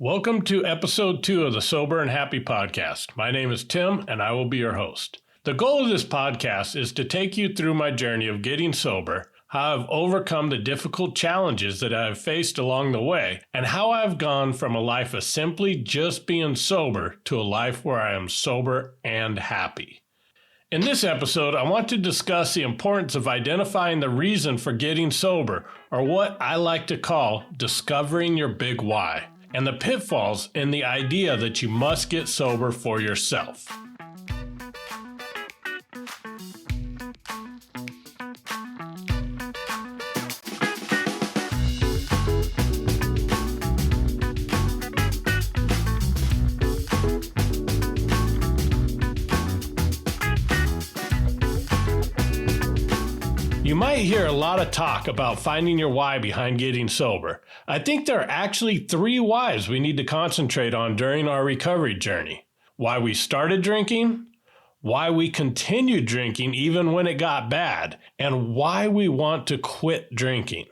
Welcome to episode 2 of the Sober and Happy podcast. My name is Tim, and I will be your host. The goal of this podcast is to take you through my journey of getting sober, how I've overcome the difficult challenges that I have faced along the way, and how I've gone from a life of simply just being sober to a life where I am sober and happy. In this episode, I want to discuss the importance of identifying the reason for getting sober, or what I like to call discovering your big why, and the pitfalls in the idea that you must get sober for yourself. You might hear a lot of talk about finding your why behind getting sober. I think there are actually 3 whys we need to concentrate on during our recovery journey. Why we started drinking, why we continued drinking even when it got bad, and why we want to quit drinking.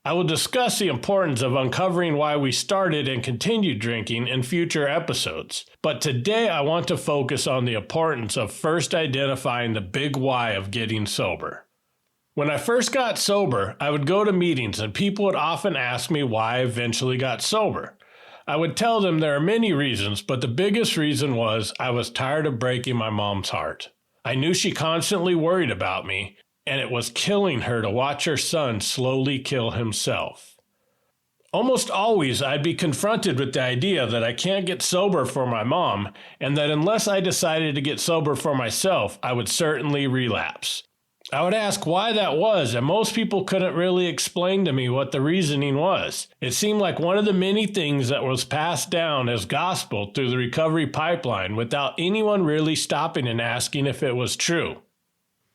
I will discuss the importance of uncovering why we started and continued drinking in future episodes, but today I want to focus on the importance of first identifying the big why of getting sober. When I first got sober, I would go to meetings and people would often ask me why I eventually got sober. I would tell them there are many reasons, but the biggest reason was I was tired of breaking my mom's heart. I knew she constantly worried about me, and it was killing her to watch her son slowly kill himself. Almost always, I'd be confronted with the idea that I can't get sober for my mom, and that unless I decided to get sober for myself, I would certainly relapse. I would ask why that was, and most people couldn't really explain to me what the reasoning was. It seemed like one of the many things that was passed down as gospel through the recovery pipeline without anyone really stopping and asking if it was true.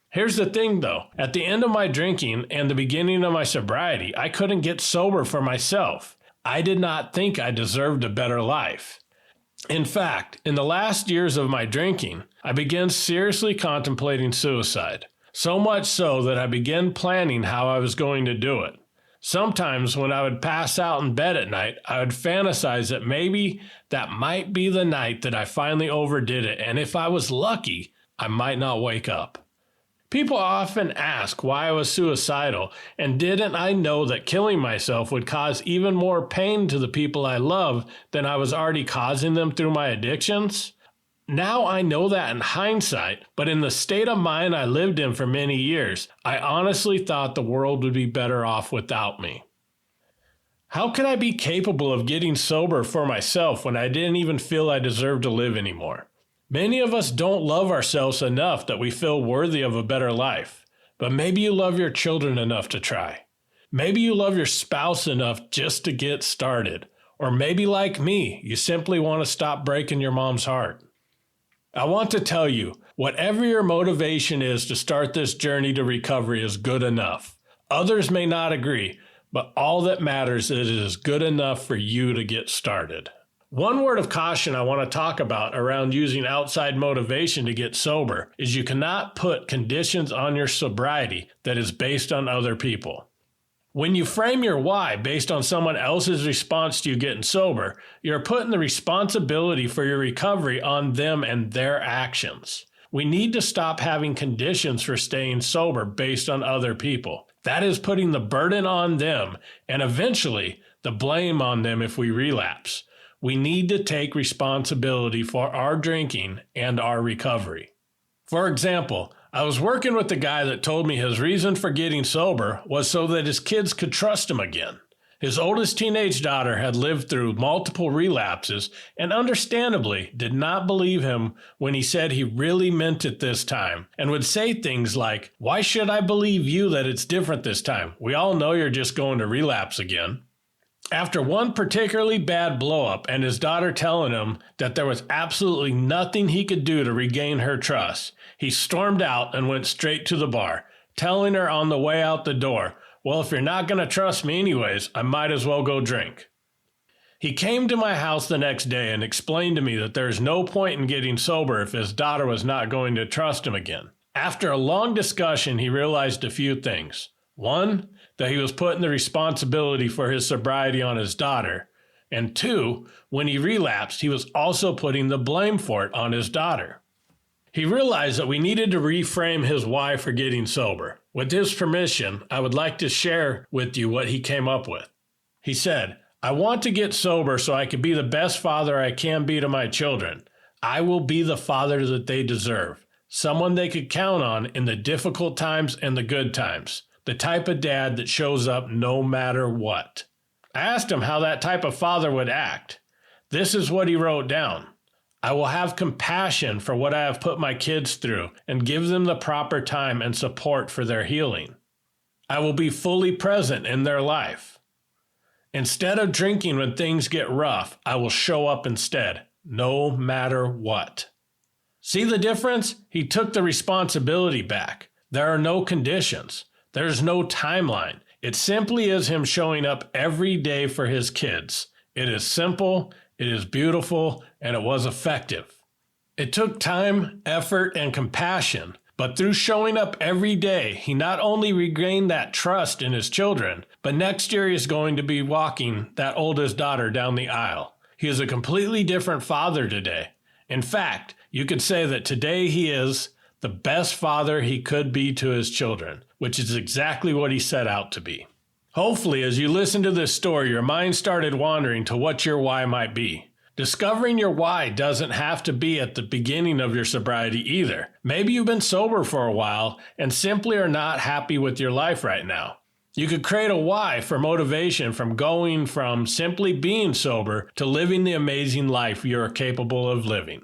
Here's the thing though, at the end of my drinking and the beginning of my sobriety, I couldn't get sober for myself. I did not think I deserved a better life. In fact, in the last years of my drinking, I began seriously contemplating suicide. So much so that I began planning how I was going to do it. Sometimes when I would pass out in bed at night, I would fantasize that maybe that might be the night that I finally overdid it, and if I was lucky, I might not wake up. People often ask why I was suicidal, and didn't I know that killing myself would cause even more pain to the people I love than I was already causing them through my addictions? Now I know that in hindsight, but in the state of mind I lived in for many years, I honestly thought the world would be better off without me. How could I be capable of getting sober for myself when I didn't even feel I deserved to live anymore? Many of us don't love ourselves enough that we feel worthy of a better life, but maybe you love your children enough to try. Maybe you love your spouse enough just to get started, or maybe like me, you simply want to stop breaking your mom's heart. I want to tell you, whatever your motivation is to start this journey to recovery is good enough. Others may not agree, but all that matters is it is good enough for you to get started. One word of caution I want to talk about around using outside motivation to get sober is you cannot put conditions on your sobriety that is based on other people. When you frame your why based on someone else's response to you getting sober, you're putting the responsibility for your recovery on them and their actions. We need to stop having conditions for staying sober based on other people. That is putting the burden on them and eventually the blame on them if we relapse. We need to take responsibility for our drinking and our recovery. For example, I was working with a guy that told me his reason for getting sober was so that his kids could trust him again. His oldest teenage daughter had lived through multiple relapses and understandably did not believe him when he said he really meant it this time and would say things like, "Why should I believe you that it's different this time? We all know you're just going to relapse again." After one particularly bad blow-up and his daughter telling him that there was absolutely nothing he could do to regain her trust, he stormed out and went straight to the bar, telling her on the way out the door, "Well, if you're not going to trust me anyways, I might as well go drink." He came to my house the next day and explained to me that there is no point in getting sober if his daughter was not going to trust him again. After a long discussion, he realized a few things. One, that he was putting the responsibility for his sobriety on his daughter. And 2, when he relapsed, he was also putting the blame for it on his daughter. He realized that we needed to reframe his why for getting sober. With his permission, I would like to share with you what he came up with. He said, "I want to get sober so I can be the best father I can be to my children. I will be the father that they deserve, someone they could count on in the difficult times and the good times, the type of dad that shows up no matter what." I asked him how that type of father would act. This is what he wrote down. "I will have compassion for what I have put my kids through and give them the proper time and support for their healing. I will be fully present in their life. Instead of drinking when things get rough, I will show up instead, no matter what." See the difference? He took the responsibility back. There are no conditions. There's no timeline. It simply is him showing up every day for his kids. It is simple, it is beautiful, and it was effective. It took time, effort, and compassion, but through showing up every day, he not only regained that trust in his children, but next year he is going to be walking that oldest daughter down the aisle. He is a completely different father today. In fact, you could say that today he is the best father he could be to his children, which is exactly what he set out to be. Hopefully, as you listen to this story, your mind started wandering to what your why might be. Discovering your why doesn't have to be at the beginning of your sobriety either. Maybe you've been sober for a while and simply are not happy with your life right now. You could create a why for motivation from going from simply being sober to living the amazing life you are capable of living.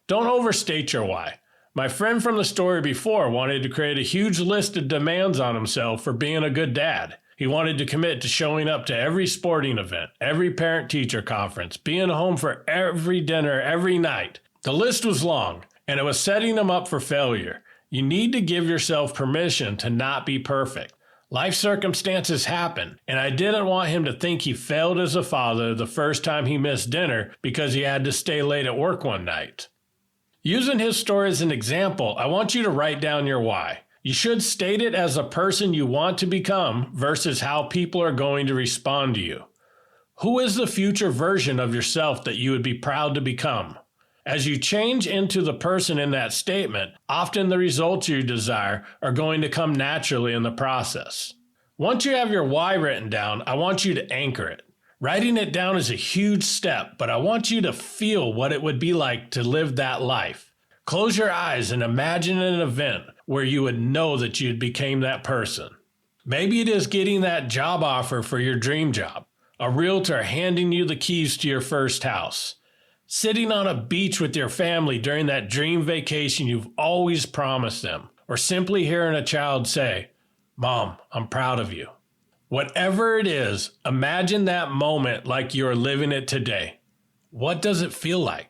Don't overstate your why. My friend from the story before wanted to create a huge list of demands on himself for being a good dad. He wanted to commit to showing up to every sporting event, every parent-teacher conference, being home for every dinner every night. The list was long, and it was setting him up for failure. You need to give yourself permission to not be perfect. Life circumstances happen, and I didn't want him to think he failed as a father the first time he missed dinner because he had to stay late at work one night. Using his story as an example, I want you to write down your why. You should state it as a person you want to become versus how people are going to respond to you. Who is the future version of yourself that you would be proud to become? As you change into the person in that statement, often the results you desire are going to come naturally in the process. Once you have your why written down, I want you to anchor it. Writing it down is a huge step, but I want you to feel what it would be like to live that life. Close your eyes and imagine an event where you would know that you became that person. Maybe it is getting that job offer for your dream job, a realtor handing you the keys to your first house, sitting on a beach with your family during that dream vacation you've always promised them, or simply hearing a child say, "Mom, I'm proud of you." Whatever it is, imagine that moment like you're living it today. What does it feel like?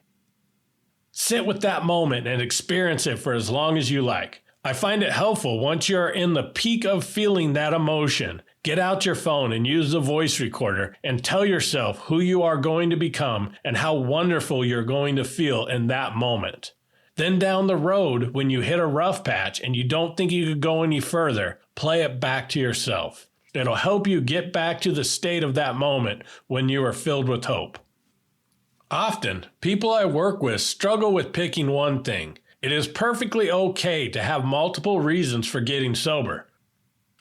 Sit with that moment and experience it for as long as you like. I find it helpful once you're in the peak of feeling that emotion. Get out your phone and use the voice recorder and tell yourself who you are going to become and how wonderful you're going to feel in that moment. Then down the road, when you hit a rough patch and you don't think you could go any further, play it back to yourself. It'll help you get back to the state of that moment when you are filled with hope. Often, people I work with struggle with picking one thing. It is perfectly okay to have multiple reasons for getting sober.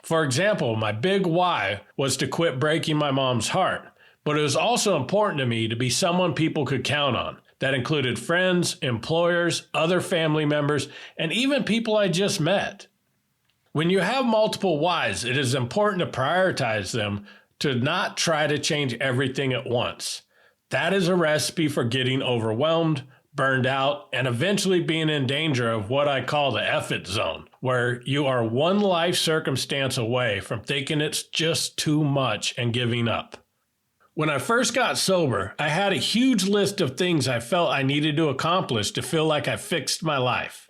For example, my big why was to quit breaking my mom's heart, but it was also important to me to be someone people could count on. That included friends, employers, other family members, and even people I just met. When you have multiple whys, it is important to prioritize them to not try to change everything at once. That is a recipe for getting overwhelmed, burned out, and eventually being in danger of what I call the F-it zone, where you are one life circumstance away from thinking it's just too much and giving up. When I first got sober, I had a huge list of things I felt I needed to accomplish to feel like I fixed my life.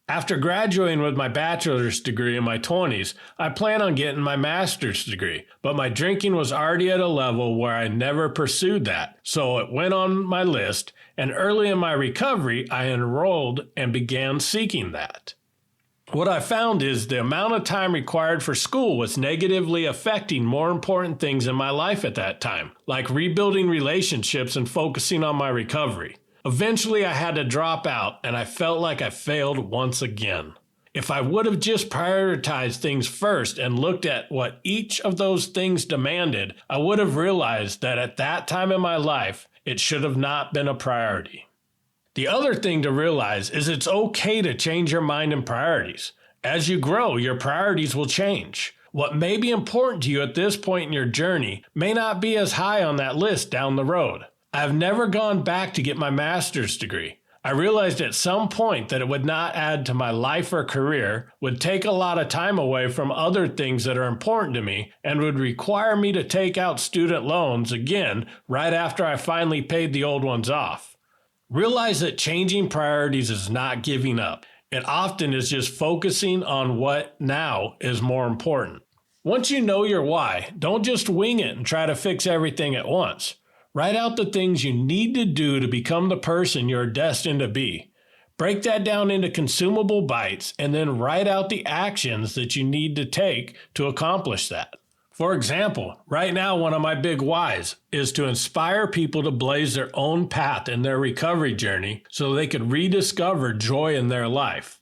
After graduating with my bachelor's degree in my 20s, I planned on getting my master's degree, but my drinking was already at a level where I never pursued that, so it went on my list, and early in my recovery, I enrolled and began seeking that. What I found is the amount of time required for school was negatively affecting more important things in my life at that time, like rebuilding relationships and focusing on my recovery. Eventually, I had to drop out, and I felt like I failed once again. If I would have just prioritized things first and looked at what each of those things demanded, I would have realized that at that time in my life, it should have not been a priority. The other thing to realize is it's okay to change your mind and priorities. As you grow, your priorities will change. What may be important to you at this point in your journey may not be as high on that list down the road. I've never gone back to get my master's degree. I realized at some point that it would not add to my life or career, would take a lot of time away from other things that are important to me, and would require me to take out student loans again right after I finally paid the old ones off. Realize that changing priorities is not giving up. It often is just focusing on what now is more important. Once you know your why, don't just wing it and try to fix everything at once. Write out the things you need to do to become the person you're destined to be. Break that down into consumable bites and then write out the actions that you need to take to accomplish that. For example, right now one of my big whys is to inspire people to blaze their own path in their recovery journey so they could rediscover joy in their life.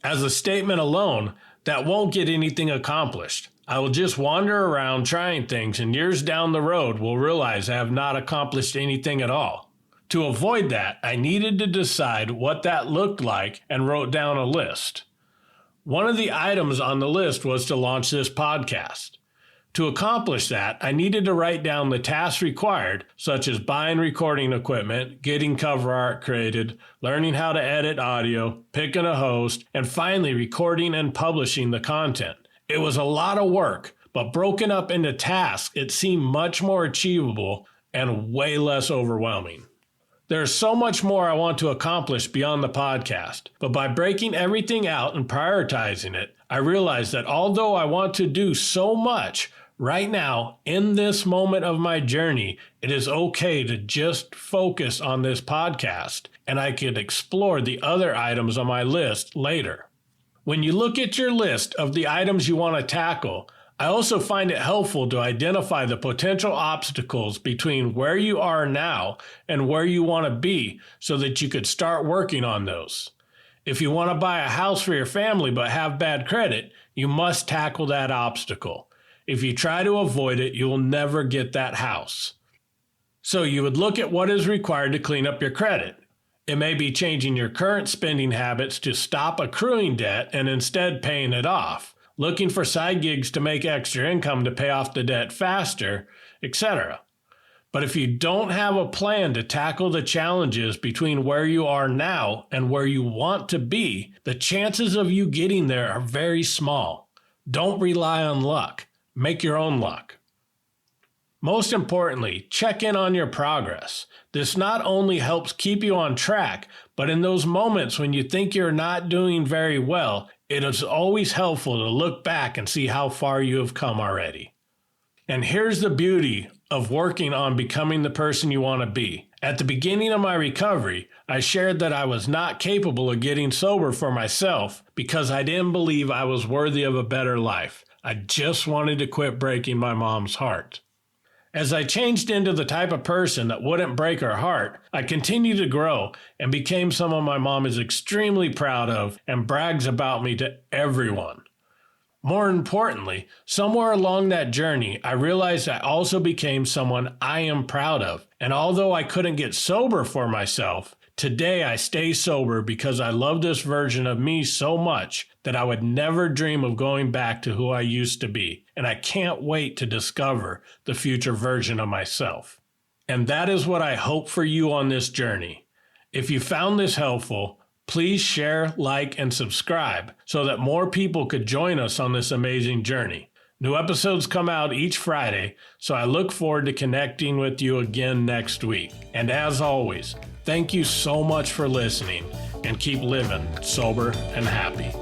As a statement alone, that won't get anything accomplished. I will just wander around trying things, and years down the road will realize I have not accomplished anything at all. To avoid that, I needed to decide what that looked like and wrote down a list. One of the items on the list was to launch this podcast. To accomplish that, I needed to write down the tasks required, such as buying recording equipment, getting cover art created, learning how to edit audio, picking a host, and finally recording and publishing the content. It was a lot of work, but broken up into tasks, it seemed much more achievable and way less overwhelming. There's so much more I want to accomplish beyond the podcast, but by breaking everything out and prioritizing it, I realized that although I want to do so much, right now, in this moment of my journey, it is okay to just focus on this podcast, and I could explore the other items on my list later. When you look at your list of the items you want to tackle, I also find it helpful to identify the potential obstacles between where you are now and where you want to be so that you could start working on those. If you want to buy a house for your family but have bad credit, you must tackle that obstacle. If you try to avoid it, you will never get that house. So you would look at what is required to clean up your credit. It may be changing your current spending habits to stop accruing debt and instead paying it off, looking for side gigs to make extra income to pay off the debt faster, etc. But if you don't have a plan to tackle the challenges between where you are now and where you want to be, the chances of you getting there are very small. Don't rely on luck. Make your own luck. Most importantly, check in on your progress. This not only helps keep you on track, but in those moments when you think you're not doing very well, it is always helpful to look back and see how far you have come already. And here's the beauty of working on becoming the person you want to be. At the beginning of my recovery, I shared that I was not capable of getting sober for myself because I didn't believe I was worthy of a better life. I just wanted to quit breaking my mom's heart. As I changed into the type of person that wouldn't break her heart, I continued to grow and became someone my mom is extremely proud of and brags about me to everyone. More importantly, somewhere along that journey, I realized I also became someone I am proud of. And although I couldn't get sober for myself, today I stay sober because I love this version of me so much that I would never dream of going back to who I used to be. And I can't wait to discover the future version of myself. And that is what I hope for you on this journey. If you found this helpful, please share, like, and subscribe so that more people could join us on this amazing journey. New episodes come out each Friday, so I look forward to connecting with you again next week. And as always, thank you so much for listening, and keep living sober and happy.